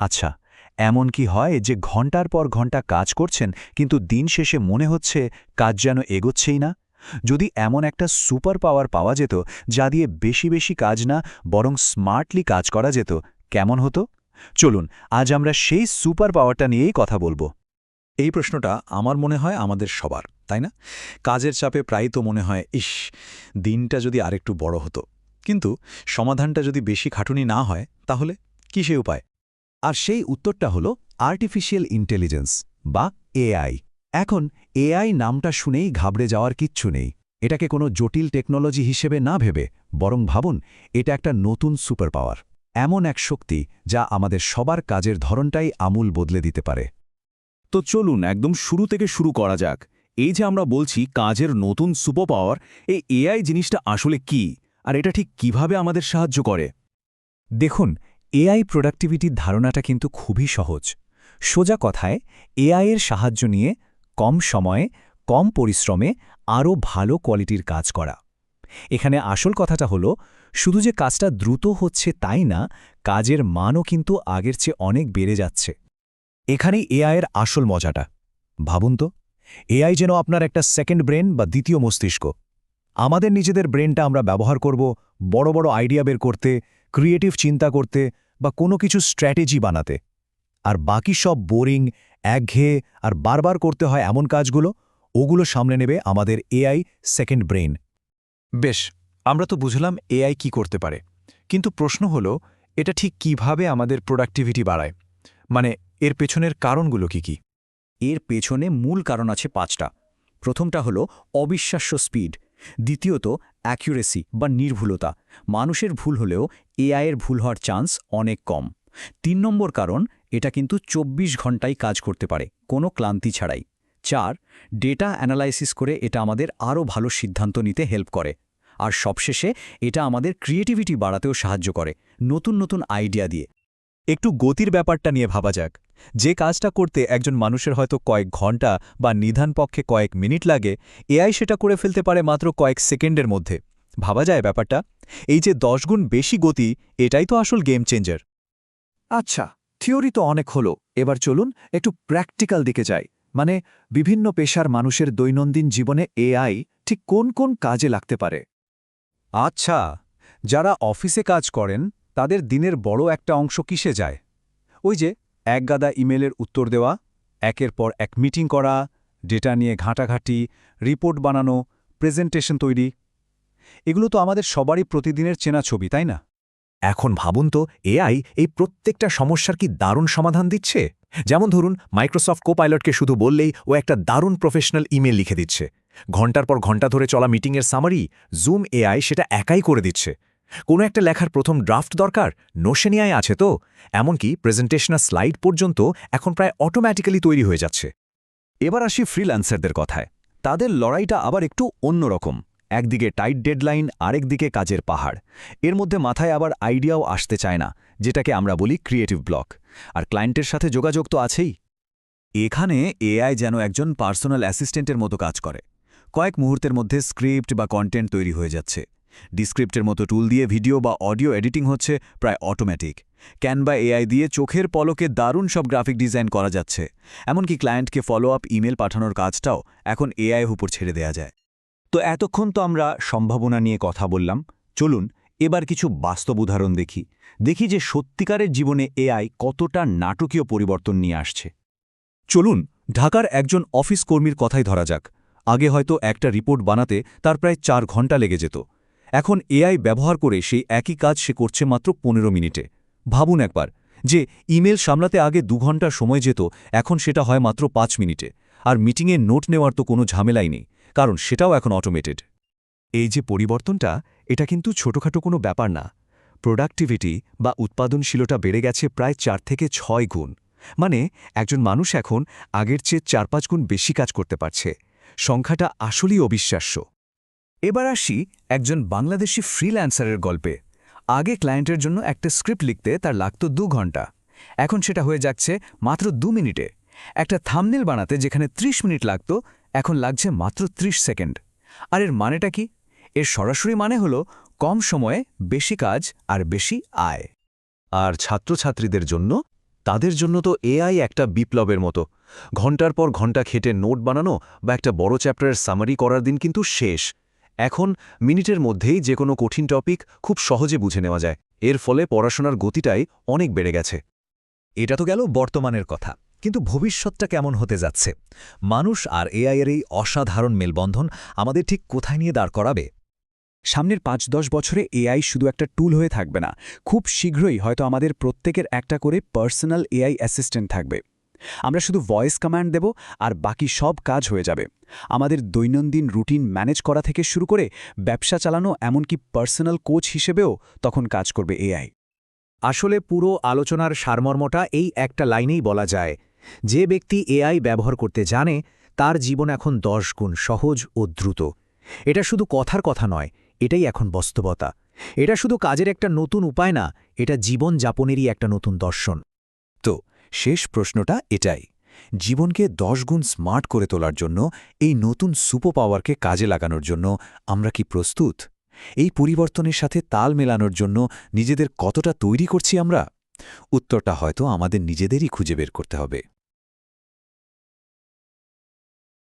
আচ্ছা, এমন কি হয় যে ঘন্টার পর ঘন্টা কাজ করছেন কিন্তু দিন শেষে মনে হচ্ছে কাজ যেন এগোচ্ছেই না? যদি এমন একটা সুপার পাওয়ার পাওয়া যেত যা দিয়ে বেশি বেশি কাজ না বরং স্মার্টলি কাজ করা যেত, কেমন হতো? চলুন আজ আমরা সেই সুপার পাওয়ারটা নিয়েই কথা বলবো। এই প্রশ্নটা আমার মনে হয় আমাদের সবার, তাই না? কাজের চাপে প্রায়ই তো মনে হয়, ইস, দিনটা যদি আরেকটু বড় হতো। কিন্তু সমাধানটা যদি বেশি খাটুনি না হয়, তাহলে কি সে উপায়? আর সেই উত্তরটা হলো আর্টিফিশিয়াল ইন্টেলিজেন্স বা এআই। এখন এআই নামটা শুনেই ঘাবড়ে যাওয়ার কিচ্ছু নেই। এটাকে কোনো জটিল টেকনোলজি হিসেবে না ভেবে বরং ভাবুন এটা একটা নতুন সুপার পাওয়ার, এমন এক শক্তি যা আমাদের সবার কাজের ধরনটাই আমূল বদলে দিতে পারে। তো চলুন একদম শুরু থেকে শুরু করা যাক। এই যে আমরা বলছি কাজের নতুন সুপার পাওয়ার, এই এআই জিনিসটা আসলে কি, আর এটা ঠিক কিভাবে আমাদের সাহায্য করে? দেখুন, এআই প্রোডাক্টিভিটির ধারণাটা কিন্তু খুবই সহজ। সোজা কথায় এআই এর সাহায্য নিয়ে কম সময়ে, কম পরিশ্রমে আরও ভালো কোয়ালিটির কাজ করা। এখানে আসল কথাটা হলো শুধু যে কাজটা দ্রুত হচ্ছে তাই না, কাজের মানও কিন্তু আগের চেয়ে অনেক বেড়ে যাচ্ছে। এখানেই এআই এর আসল মজাটা। ভাবুন তো, এআই যেন আপনার একটা সেকেন্ড ব্রেন বা দ্বিতীয় মস্তিষ্ক। আমাদের নিজেদের ব্রেনটা আমরা ব্যবহার করব বড় বড় আইডিয়া বের করতে, ক্রিয়েটিভ চিন্তা করতে বা কোনো কিছু স্ট্র্যাটেজি বানাতে। আর বাকি সব বোরিং, একঘেয়ে আর বারবার করতে হয় এমন কাজগুলো, ওগুলো সামলে নেবে আমাদের এআই সেকেন্ড ব্রেন। বেশ, আমরা তো বুঝলাম এআই কি করতে পারে। কিন্তু প্রশ্ন হলো, এটা ঠিক কিভাবে আমাদের প্রোডাক্টিভিটি বাড়ায়? মানে এর পেছনের কারণগুলো কি? এর পেছনে মূল কারণ আছে ৫টা। প্রথমটা হলো অবিশ্বাস্য স্পিড, দ্বিতীয়ত অ্যাকুরেসি বা নির্ভুলতা, মানুষের ভুল হলেও এআইয়ের ভুল হওয়ার চান্স অনেক কম। ৩ নম্বর কারণ, এটা কিন্তু ২৪ ঘন্টায় কাজ করতে পারে কোনো ক্লান্তি ছাড়াই। ৪, ডেটা অ্যানালাইসিস করে এটা আমাদের আরও ভালো সিদ্ধান্ত নিতে হেল্প করে। আর সবশেষে এটা আমাদের ক্রিয়েটিভিটি বাড়াতেও সাহায্য করে নতুন নতুন আইডিয়া দিয়ে। একটু গতির ব্যাপারটা নিয়ে ভাবা যাক। যে কাজটা করতে একজন মানুষের হয়তো কয়েক ঘন্টা বা নিধান পক্ষে কয়েক মিনিট লাগে, এআই সেটা করে ফেলতে পারে মাত্র কয়েক সেকেন্ডের মধ্যে। ভাবা যায় ব্যাপারটা? এই যে ১০ গুণ বেশি গতি, এটাই তো আসল গেম চেঞ্জার। আচ্ছা, থিওরি তো অনেক হলো, এবার চলুন একটু প্র্যাকটিক্যাল দিকে যাই। মানে বিভিন্ন পেশার মানুষের দৈনন্দিন জীবনে এআই ঠিক কোন কোন কাজে লাগতে পারে। আচ্ছা, যারা অফিসে কাজ করেন তাদের দিনের বড় একটা অংশ কিসে যায়? ওই যে একগাদা ইমেলের উত্তর দেওয়া, একের পর এক মিটিং করা, ডেটা নিয়ে ঘাঁটাঘাঁটি, রিপোর্ট বানানো, প্রেজেন্টেশন তৈরি। এগুলো তো আমাদের সবারই প্রতিদিনের চেনা ছবি, তাই না? এখন ভাবুন তো, এআই এই প্রত্যেকটা সমস্যার কি দারুণ সমাধান দিচ্ছে। যেমন ধরুন, মাইক্রোসফট কোপাইলটকে শুধু বললেই ও একটা দারুণ প্রফেশনাল ইমেল লিখে দিচ্ছে। ঘন্টার পর ঘন্টা ধরে চলা মিটিংয়ের সামারি জুম এআই সেটা একাই করে দিচ্ছে। কোনো একটা লেখার প্রথম ড্রাফট দরকার, নোশন এআই আছে তো। এমনকি প্রেজেন্টেশনের স্লাইড পর্যন্ত এখন প্রায় অটোম্যাটিক্যালি তৈরি হয়ে যাচ্ছে। এবার আসি ফ্রিল্যান্সারদের কথায়। তাদের লড়াইটা আবার একটু অন্যরকম। একদিকে টাইট ডেডলাইন, আরেকদিকে কাজের পাহাড়। এর মধ্যে মাথায় আবার আইডিয়াও আসতে চায় না, যেটাকে আমরা বলি ক্রিয়েটিভ ব্লক। আর ক্লায়েন্টের সাথে যোগাযোগ তো আছেই। এখানে এআই যেন একজন পার্সোনাল অ্যাসিস্ট্যান্টের মতো কাজ করে। কয়েক মুহূর্তের মধ্যে স্ক্রিপ্ট বা কন্টেন্ট তৈরি হয়ে যাচ্ছে। ডিসক্রিপ্টের মতো টুল দিয়ে ভিডিও বা অডিও এডিটিং হচ্ছে প্রায় অটোমেটিক। ক্যানভা এআই দিয়ে চোখের পলকে দারুণ সব গ্রাফিক ডিজাইন করা যাচ্ছে। এমনকি ক্লায়েন্টকে ফলো আপ ইমেল পাঠানোর কাজটাও এখন এআইয়ের উপর ছেড়ে দেয়া যায়। তো এতক্ষণ তো আমরা সম্ভাবনা নিয়ে কথা বললাম। চলুন এবার কিছু বাস্তব উদাহরণ দেখি যে সত্যিকারের জীবনে এআই কতটা নাটকীয় পরিবর্তন নিয়ে আসছে। চলুন ঢাকার একজন অফিস কর্মীর কথাই ধরা যাক। আগে হয়তো একটা রিপোর্ট বানাতে তার প্রায় ৪ ঘন্টা লেগে যেত। এখন এআই ব্যবহার করে সেই একই কাজ সে করছে মাত্র ১৫ মিনিটে। ভাবুন একবার, যে ইমেল সামলাতে আগে ২ ঘন্টা সময় যেত, এখন সেটা হয় মাত্র ৫ মিনিটে। আর মিটিংয়ে নোট নেওয়ার তো কোনো ঝামেলাই নেই, কারণ সেটাও এখন অটোমেটেড। এই যে পরিবর্তনটা, এটা কিন্তু ছোটখাটো কোনো ব্যাপার না। প্রোডাক্টিভিটি বা উৎপাদনশীলতা বেড়ে গেছে প্রায় ৪ থেকে ৬ গুণ। মানে একজন মানুষ এখন আগের চেয়ে ৪-৫ গুণ বেশি কাজ করতে পারছে। সংখ্যাটা আসলেই অবিশ্বাস্য। এবার আসি একজন বাংলাদেশি ফ্রিল্যান্সারের গল্পে। আগে ক্লায়েন্টের জন্য একটা স্ক্রিপ্ট লিখতে তার লাগত ২ ঘন্টা, এখন সেটা হয়ে যাচ্ছে মাত্র ২ মিনিটে। একটা থাম্বনেল বানাতে যেখানে ৩০ মিনিট লাগত, এখন লাগছে মাত্র ৩০ সেকেন্ড। আর এর মানেটা কি? এর সরাসরি মানে হলো কম সময়ে বেশি কাজ আর বেশি আয়। আর ছাত্রছাত্রীদের জন্য তাদের জন্য তো এআই একটা বিপ্লবের মতো। ঘন্টার পর ঘন্টা খেটে নোট বানানো বা একটা বড় চ্যাপ্টারের সামারি করার দিন কিন্তু শেষ। এখন মিনিটের মধ্যেই যে কোনো কঠিন টপিক খুব সহজে বুঝে নেওয়া যায়। এর ফলে পড়াশোনার গতিটাই অনেক বেড়ে গেছে। এটা তো গেল বর্তমানের কথা, কিন্তু ভবিষ্যৎটা কেমন হতে যাচ্ছে? মানুষ আর এআই এর এই অসাধারণ মেলবন্ধন আমাদের ঠিক কোথায় নিয়ে দাঁড় করাবে? সামনের ৫-১০ বছরে এআই শুধু একটা টুল হয়ে থাকবে না, খুব শীঘ্রই হয়তো আমাদের প্রত্যেকের একটা করে পার্সোনাল এআই অ্যাসিস্ট্যান্ট থাকবে। আমরা শুধু ভয়েস কমান্ড দেব আর বাকি সব কাজ হয়ে যাবে। আমাদের দৈনন্দিন রুটিন ম্যানেজ করা থেকে শুরু করে ব্যবসা চালানো, এমনকি পার্সোনাল কোচ হিসেবেও তখন কাজ করবে এআই। আসলে পুরো আলোচনার সারমর্মটা এই একটা লাইনেই বলা যায়, যে ব্যক্তি এআই ব্যবহার করতে জানে তার জীবন এখন ১০ গুণ সহজ ও দ্রুত। এটা শুধু কথার কথা নয়, এটাই এখন বাস্তবতা। এটা শুধু কাজের একটা নতুন উপায় না, এটা জীবন যাপনেরই একটা নতুন দর্শন। তো শেষ প্রশ্নটা এটাই, জীবনকে ১০ গুণ স্মার্ট করে তোলার জন্য, এই নতুন সুপার পাওয়ারকে কাজে লাগানোর জন্য আমরা কি প্রস্তুত? এই পরিবর্তনের সাথে তাল মেলানোর জন্য নিজেদের কতটা তৈরি করছি আমরা? উত্তরটা হয়তো আমাদের নিজেদেরই খুঁজে বের করতে হবে।